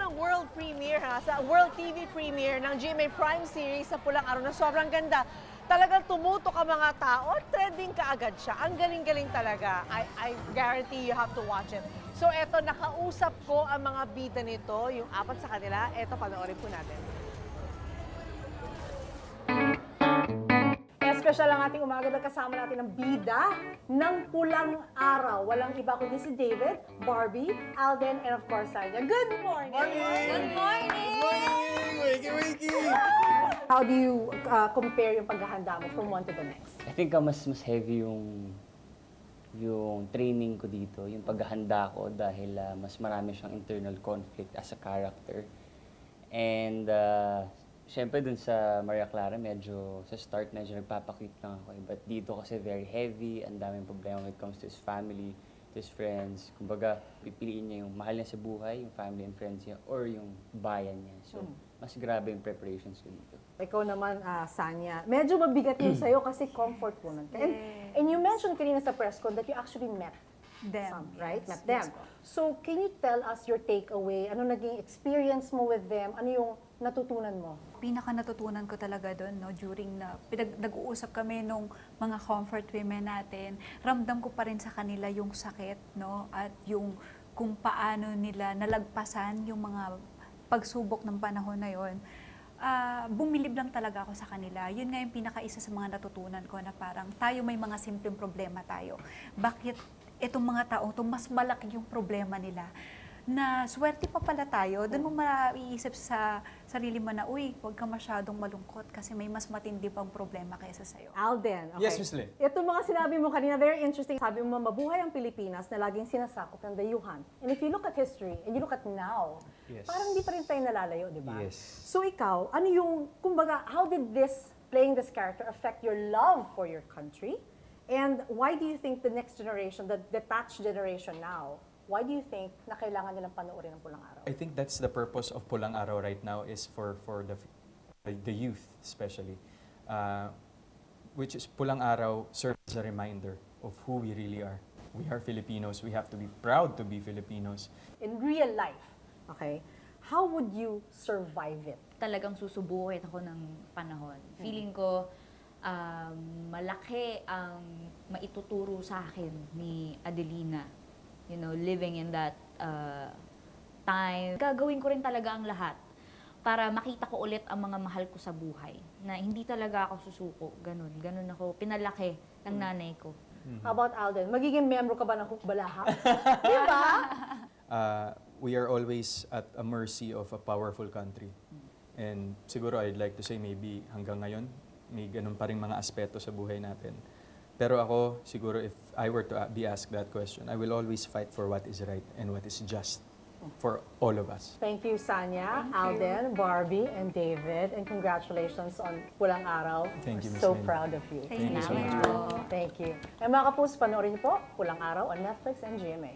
ang world premiere sa world TV premiere ng GMA Prime series sa Pulang Araw na sobrang ganda. Talagang tumutok ang mga tao, trending kaagad siya. Ang galing-galing talaga. I guarantee you have to watch it. So eto, nakausap ko ang mga bida nito, yung apat sa kanila. Eto, panoorin po natin. Special ang ating umaga na kasama natin ng bida ng Pulang Araw. Walang iba kundi si David, Barbie, Alden, and of course, Sanya. Good morning! Good morning! Good morning! Wakey, wakey! How do you compare yung paghahanda mo from one to the next? I think mas heavy yung training ko dito, yung paghahanda ko dahil mas marami siyang internal conflict as a character. And syempre dun sa Maria Clara, medyo sa start medyo nagpapakit lang ako. But dito kasi very heavy, ang daming problema when it comes to his family, to his friends. Kumbaga, pipiliin niya yung mahal niya sa buhay, yung family and friends niya, or yung bayan niya. So, mas grabe yung preparations ko dito. Ikaw naman, Sanya, medyo mabigat yun sa'yo kasi comfort woman ka. And you mentioned kanina sa press con that you actually met them, right? Met them. So, can you tell us your takeaway? Ano naging experience mo with them? Ano yung natutunan mo? Pinaka natutunan ko talaga doon, no, during na nag-uusap kami nung mga comfort women natin, ramdam ko pa rin sa kanila yung sakit, no, at yung kung paano nila nalagpasan yung mga pagsubok ng panahon na yon. Bumilib lang talaga ako sa kanila. Yun nga yung pinaka-isa sa mga natutunan ko na parang tayo may mga simpleng problema tayo. Bakit itong mga taong to mas malaki yung problema nila? Na swerte pa pala tayo, doon mo maiisip sa sarili mo na, uy, huwag ka masyadong malungkot kasi may mas matindi pang problema kaysa sa'yo. Alden, okay. Yes, Miss Lynn. Ito mga sinabi mo kanina, very interesting. Sabi mo, mabuhay ang Pilipinas na laging sinasakop ng dayuhan. And if you look at history, and you look at now, Yes. parang hindi pa rin tayo nalalayo, di ba? Yes. So ikaw, ano yung, kumbaga, how did playing this character affect your love for your country? And why do you think the next generation, the detached generation now, why do you think na kailangan nilang panoorin ng Pulang Araw? I think that's the purpose of Pulang Araw right now is for the youth especially, which is Pulang Araw serves as a reminder of who we really are. We are Filipinos. We have to be proud to be Filipinos. In real life, okay, how would you survive it? Talagang susubukin ako ng panahon. Feeling ko malaki ang maituturo sa akin ni Adelina. You know, living in that time. Gagawin ko rin talaga ang lahat para makita ko ulit ang mga mahal ko sa buhay. Na hindi talaga ako susuko. Ganun ako. Pinalaki ng nanay ko. How about Alden? Magiging membro ka ba ng Hukbalaha? Di ba? We are always at a mercy of a powerful country. And siguro I'd like to say maybe hanggang ngayon, may ganun pa rin mga aspeto sa buhay natin. Pero ako, siguro if I were to be asked that question, I will always fight for what is right and what is just for all of us. Thank you, Sanya, Alden, Barbie, and David. And congratulations on Pulang Araw. Thank you, Miss So Lynn. proud of you. Thank you so much. Thank you. And mga kapus, panoorin niyo po, Pulang Araw on Netflix and GMA.